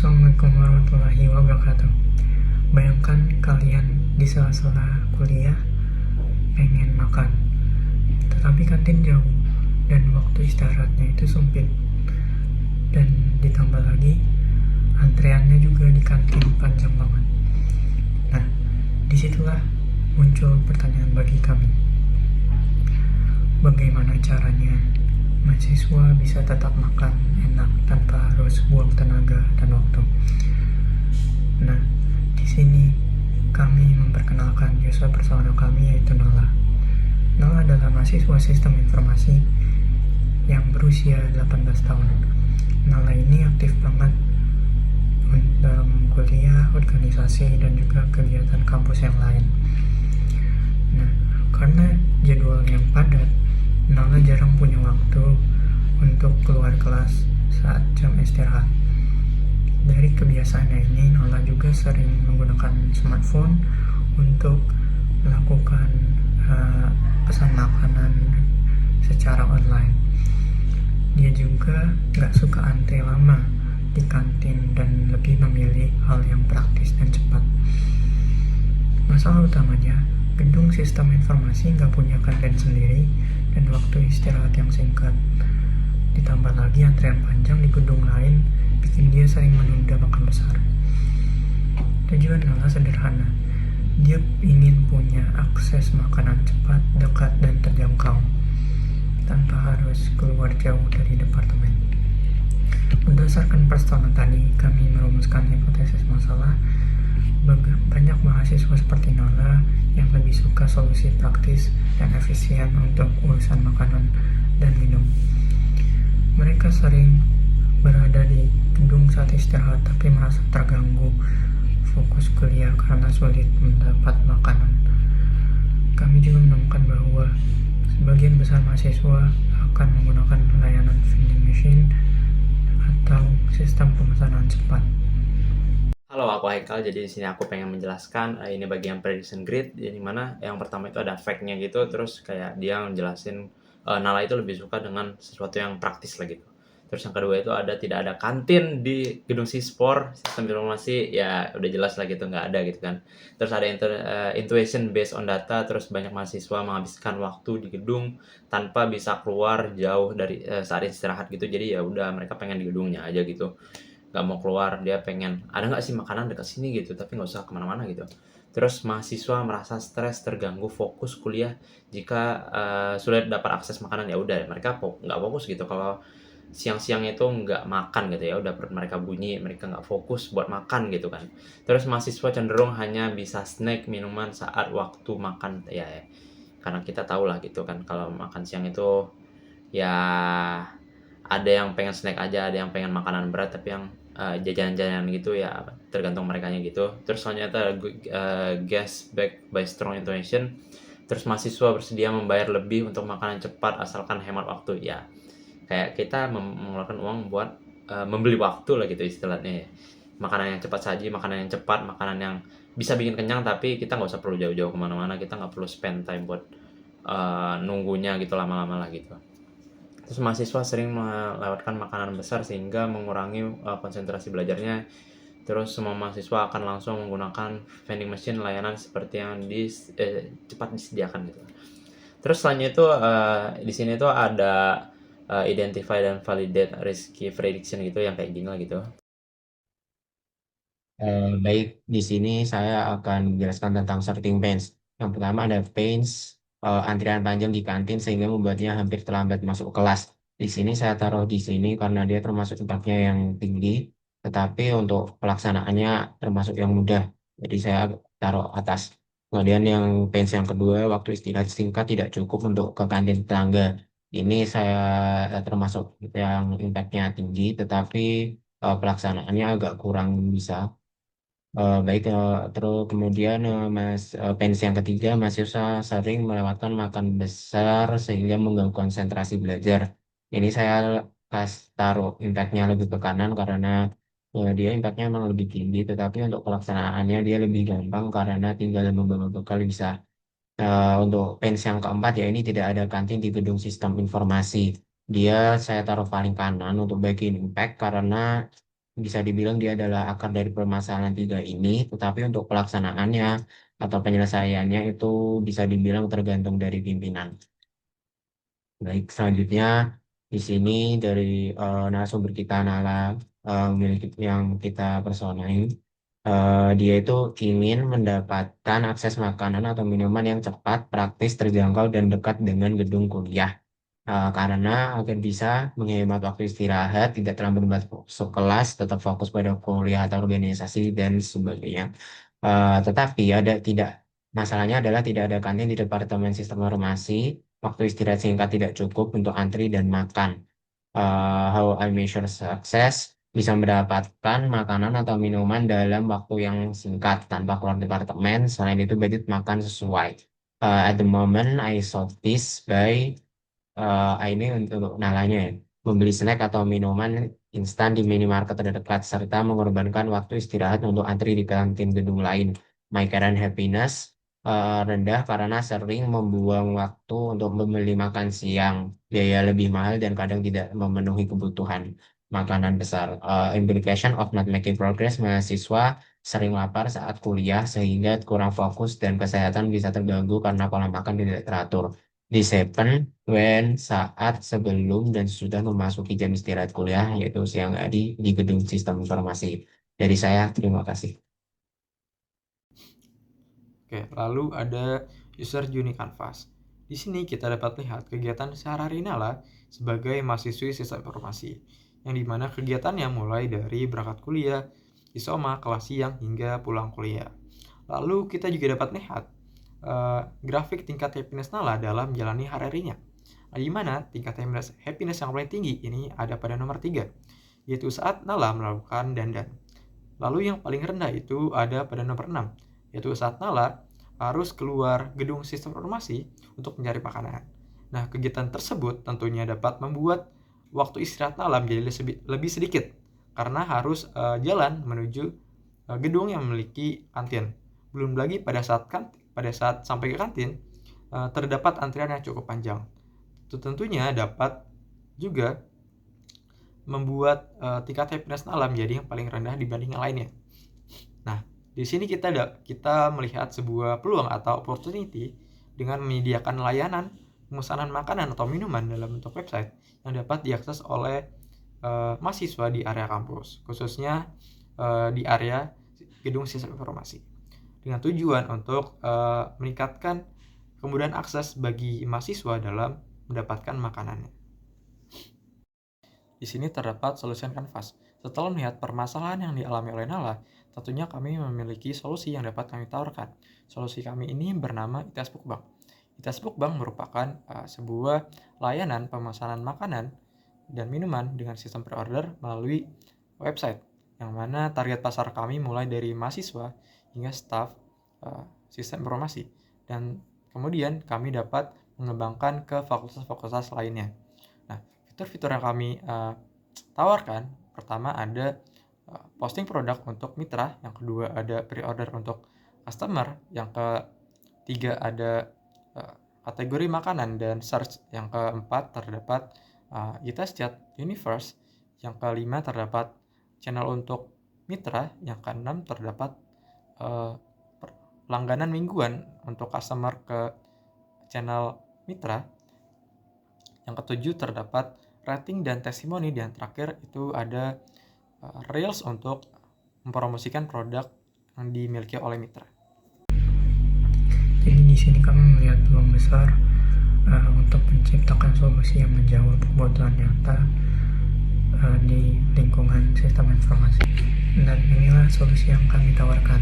Assalamualaikum warahmatullahi wabarakatuh. Bayangkan kalian di sela-sela kuliah pengen makan, tetapi kantin jauh dan waktu istirahatnya itu sempit. Dan ditambah lagi antreannya juga di kantin panjang banget. Nah, disitulah muncul pertanyaan bagi kami. Bagaimana caranya mahasiswa bisa tetap makan enak tanpa harus buang tenaga dan waktu? Nah, di sini kami memperkenalkan user personal kami, yaitu Nala. Nala adalah mahasiswa sistem informasi yang berusia 18 tahun. Nala ini aktif banget dalam kuliah, organisasi, dan juga kegiatan kampus yang lain. Nah, karena jadwal yang padat, Nala jarang punya waktu untuk keluar kelas saat jam istirahat. Dari kebiasaannya ini, Nala juga sering menggunakan smartphone untuk melakukan pesan makanan secara online. Dia juga gak suka antri lama di kantin dan lebih memilih hal yang praktis dan cepat. Masalah utamanya, gedung sistem informasi gak punya kantin sendiri dan waktu istirahat yang singkat. Ditambah lagi antrean panjang di gedung lain bikin dia sering menunda makan besar. Tujuan Nala sederhana, dia ingin punya akses makanan cepat, dekat, dan terjangkau tanpa harus keluar jauh dari departemen. Berdasarkan personal tadi, kami merumuskan hipotesis masalah. Banyak mahasiswa seperti Nala yang lebih suka solusi praktis dan efisien untuk urusan makanan dan minum. Mereka sering berada di gedung saat istirahat tapi merasa terganggu fokus kuliah karena sulit mendapat makanan. Kami juga menemukan bahwa sebagian besar mahasiswa akan menggunakan layanan vending machine atau sistem pemesanan cepat. Halo, aku Haikal. Jadi di sini aku pengen menjelaskan ini bagian prediction grid, di mana yang pertama itu ada fact-nya gitu, terus kayak dia menjelasin Nala itu lebih suka dengan sesuatu yang praktis lah gitu. Terus yang kedua itu ada tidak ada kantin di gedung Sispor, sistem informasi, ya udah jelas lah gitu, nggak ada gitu kan. Terus ada intuition based on data, terus banyak mahasiswa menghabiskan waktu di gedung tanpa bisa keluar jauh dari saat istirahat gitu. Jadi ya udah mereka pengen di gedungnya aja gitu, nggak mau keluar. Dia pengen ada nggak sih makanan dekat sini gitu, tapi nggak usah kemana-mana gitu. Terus mahasiswa merasa stres, terganggu fokus kuliah jika sulit dapat akses makanan. Ya udah mereka nggak fokus gitu kalau siang-siang itu nggak makan gitu, ya udah perut mereka bunyi, mereka nggak fokus buat makan gitu kan. Terus mahasiswa cenderung hanya bisa snack minuman saat waktu makan, ya karena kita tahu lah gitu kan, kalau makan siang itu ya ada yang pengen snack aja, ada yang pengen makanan berat, tapi yang jajanan-jajanan gitu ya tergantung merekanya gitu. Terus selanjutnya gas back by strong intuition. Terus mahasiswa bersedia membayar lebih untuk makanan cepat asalkan hemat waktu. Ya kayak kita mengeluarkan uang buat membeli waktu lah gitu istilahnya ya. Makanan yang cepat saji, makanan yang cepat, makanan yang bisa bikin kenyang, tapi kita nggak usah perlu jauh-jauh kemana-mana, kita nggak perlu spend time buat nunggunya gitu lama-lama lah gitu. Terus mahasiswa sering melewatkan makanan besar sehingga mengurangi konsentrasi belajarnya. Terus semua mahasiswa akan langsung menggunakan vending machine, layanan seperti yang cepat disediakan gitu. Terus selanjutnya itu di sini tuh ada identify dan validate risky prediction gitu, yang kayak gini lah gitu. Baik, di sini saya akan menjelaskan tentang sorting pains. Yang pertama ada pains, antrian panjang di kantin sehingga membuatnya hampir terlambat masuk kelas. Di sini saya taruh di sini karena dia termasuk tempatnya yang tinggi, tetapi untuk pelaksanaannya termasuk yang mudah. Jadi saya taruh atas. Kemudian yang pains yang kedua, waktu istirahat singkat tidak cukup untuk ke kantin tetangga. Ini saya termasuk yang impactnya tinggi, tetapi pelaksanaannya agak kurang bisa. Baik, terus kemudian pens yang ketiga, mahasiswa sering melewatkan makan besar sehingga mengganggu konsentrasi belajar. Ini saya taruh impactnya lebih ke kanan karena dia impactnya memang lebih tinggi, tetapi untuk pelaksanaannya dia lebih gampang karena tinggal membawa bekal bisa. Untuk pens yang keempat ya, ini tidak ada kantin di gedung sistem informasi. Dia saya taruh paling kanan untuk bagian impact karena bisa dibilang dia adalah akar dari permasalahan tiga ini, tetapi untuk pelaksanaannya atau penyelesaiannya itu bisa dibilang tergantung dari pimpinan. Baik, selanjutnya di sini dari narasumber kita Nala, milik yang kita personain, dia itu ingin mendapatkan akses makanan atau minuman yang cepat, praktis, terjangkau, dan dekat dengan gedung kuliah. Karena agar bisa menghemat waktu istirahat, tidak terlalu masuk kelas, tetap fokus pada kuliah atau organisasi dan sebagainya. Tetapi tidak masalahnya adalah tidak ada kantin di Departemen Sistem Informasi, waktu istirahat singkat tidak cukup untuk antri dan makan. How I measure success bisa mendapatkan makanan atau minuman dalam waktu yang singkat tanpa keluar departemen. Selain itu budget makan sesuai. At the moment I solve this by ini untuk nalanya ya, membeli snack atau minuman instan di minimarket terdekat serta mengorbankan waktu istirahat untuk antri di kantin gedung lain. My current happiness rendah karena sering membuang waktu untuk membeli makan siang, biaya lebih mahal dan kadang tidak memenuhi kebutuhan makanan besar. Implication of not making progress, mahasiswa sering lapar saat kuliah sehingga kurang fokus dan kesehatan bisa terganggu karena pola makan tidak teratur. This happen when saat sebelum dan sudah memasuki jam istirahat kuliah yaitu siang hari di gedung sistem informasi. Dari saya, terima kasih. Oke, lalu ada user Uni Canvas. Di sini kita dapat lihat kegiatan sehari-hari Nala sebagai mahasiswi sistem informasi, yang dimana kegiatannya mulai dari berangkat kuliah, isoma, kelas siang, hingga pulang kuliah. Lalu kita juga dapat lihat grafik tingkat happiness Nala dalam menjalani hari-harinya. Di mana tingkat happiness yang paling tinggi ini ada pada nomor 3, yaitu saat Nala melakukan dandan. Lalu yang paling rendah itu ada pada nomor 6, yaitu saat Nala harus keluar gedung sistem informasi untuk mencari makanan. Nah, kegiatan tersebut tentunya dapat membuat waktu istirahat Nala menjadi lebih sedikit karena harus jalan menuju gedung yang memiliki kantin. Belum lagi pada saat sampai ke kantin terdapat antrian yang cukup panjang. Itu tentunya dapat juga membuat tingkat happiness Nala menjadi yang paling rendah dibanding yang lainnya. Nah, di sini kita melihat sebuah peluang atau opportunity dengan menyediakan layanan pemesanan makanan atau minuman dalam bentuk website yang dapat diakses oleh mahasiswa di area kampus, khususnya di area gedung sistem informasi, dengan tujuan untuk meningkatkan kemudahan akses bagi mahasiswa dalam mendapatkan makanannya. Di sini terdapat solution Canvas. Setelah melihat permasalahan yang dialami oleh Nala, tentunya kami memiliki solusi yang dapat kami tawarkan. Solusi kami ini bernama ITS Bookbank. ITS Bookbank merupakan sebuah layanan pemesanan makanan dan minuman dengan sistem pre-order melalui website, yang mana target pasar kami mulai dari mahasiswa hingga staf sistem informasi, dan kemudian kami dapat mengembangkan ke fakultas-fakultas lainnya. Nah, fitur-fitur yang kami tawarkan, pertama ada posting produk untuk mitra, yang kedua ada pre-order untuk customer, yang ketiga ada kategori makanan dan search, yang keempat terdapat ITS Chat Universe, yang kelima terdapat channel untuk mitra, yang keenam terdapat langganan mingguan untuk customer ke channel mitra, yang ketujuh terdapat rating dan testimoni, dan terakhir itu ada Reels untuk mempromosikan produk yang dimiliki oleh mitra. Jadi di sini kami melihat peluang besar untuk menciptakan solusi yang menjawab kebutuhan nyata di lingkungan sistem informasi. Dan inilah solusi yang kami tawarkan.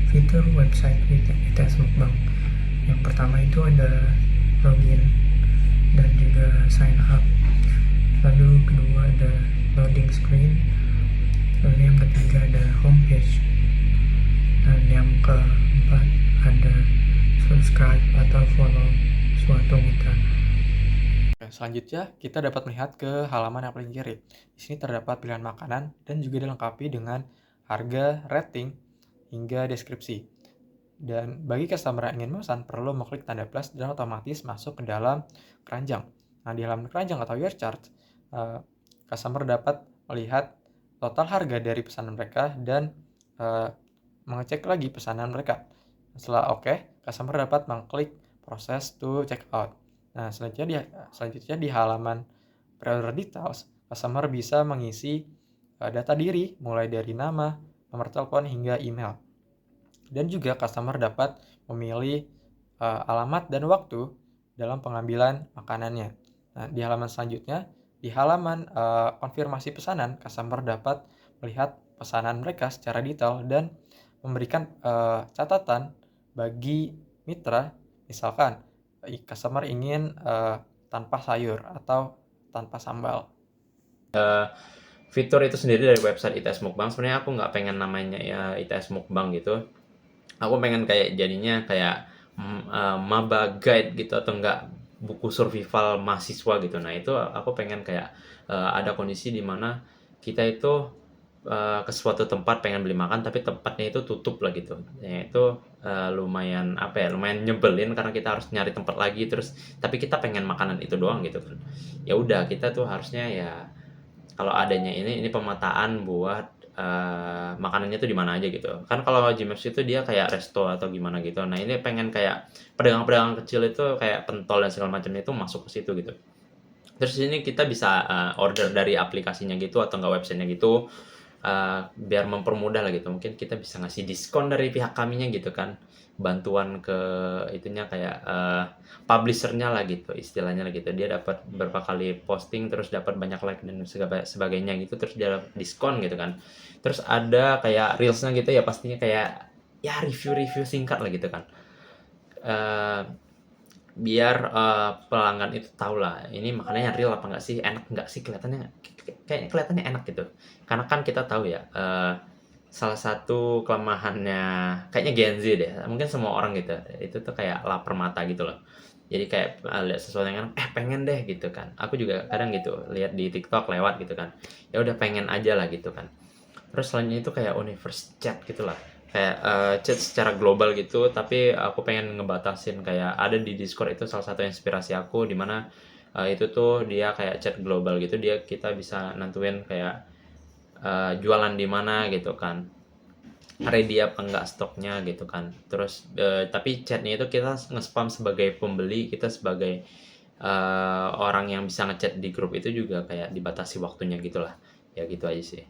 Fitur website ITS Bookbank. Yang pertama itu ada login dan juga sign up. Lalu kedua ada loading screen. Lalu yang ketiga ada homepage. Dan yang keempat ada subscribe atau follow suatu mitra. Selanjutnya kita dapat melihat ke halaman yang paling kiri. Di sini terdapat pilihan makanan dan juga dilengkapi dengan harga, rating, hingga deskripsi. Dan bagi customer yang ingin memesan perlu mengklik tanda plus dan otomatis masuk ke dalam keranjang. Nah, di halaman keranjang atau your chart, customer dapat melihat total harga dari pesanan mereka dan mengecek lagi pesanan mereka. Setelah oke, customer dapat mengklik proses to check out. Nah, selanjutnya di halaman pre-order details, customer bisa mengisi data diri mulai dari nama, nomor telepon hingga email. Dan juga customer dapat memilih alamat dan waktu dalam pengambilan makanannya. Nah, di halaman selanjutnya, di halaman konfirmasi pesanan, customer dapat melihat pesanan mereka secara detail dan memberikan catatan bagi mitra, misalkan customer ingin tanpa sayur atau tanpa sambal. Fitur itu sendiri dari website ITS Mukbang, sebenarnya aku nggak pengen namanya ya ITS Mukbang gitu. Aku pengen kayak jadinya kayak maba guide gitu, atau enggak buku survival mahasiswa gitu. Nah itu aku pengen kayak ada kondisi di mana kita itu ke suatu tempat pengen beli makan tapi tempatnya itu tutup lah gitu. Ya itu lumayan lumayan nyebelin karena kita harus nyari tempat lagi, terus tapi kita pengen makanan itu doang gitu kan. Ya udah, kita tuh harusnya ya kalau adanya ini pemetaan buat makanannya tuh di mana aja gitu. Kan kalau Gmaps itu dia kayak resto atau gimana gitu. Nah, ini pengen kayak pedagang-pedagang kecil itu kayak pentol dan segala macam itu masuk ke situ gitu. Terus ini kita bisa order dari aplikasinya gitu atau enggak websitenya gitu, biar mempermudah lah gitu. Mungkin kita bisa ngasih diskon dari pihak kaminya gitu kan. Bantuan ke itunya kayak publishernya lah gitu, istilahnya lah gitu. Dia dapat berapa kali posting terus dapat banyak like dan sebagainya gitu, terus dia dapat diskon gitu kan. Terus ada kayak reelsnya gitu ya, pastinya kayak ya review-review singkat lah gitu kan. Biar pelanggan itu tahu lah ini makanannya real apa enggak sih, enak enggak sih, kelihatannya enak gitu. Karena kan kita tahu ya, salah satu kelemahannya kayaknya Gen Z deh, mungkin semua orang gitu, itu tuh kayak lapar mata gitu loh. Jadi kayak lihat sesuatu yang enak, pengen deh gitu kan. Aku juga kadang gitu, lihat di TikTok lewat gitu kan. Ya udah pengen aja lah gitu kan. Terus selanjutnya itu kayak universe chat gitu lah. Kayak chat secara global gitu, tapi aku pengen ngebatasin kayak ada di Discord itu salah satu inspirasi aku, dimana itu tuh dia kayak chat global gitu, kita bisa nentuin kayak jualan di mana gitu kan, ready apa enggak stoknya gitu kan. Terus tapi chatnya itu kita nge-spam sebagai pembeli, kita sebagai orang yang bisa ngechat di grup itu juga kayak dibatasi waktunya gitulah. Ya gitu aja sih.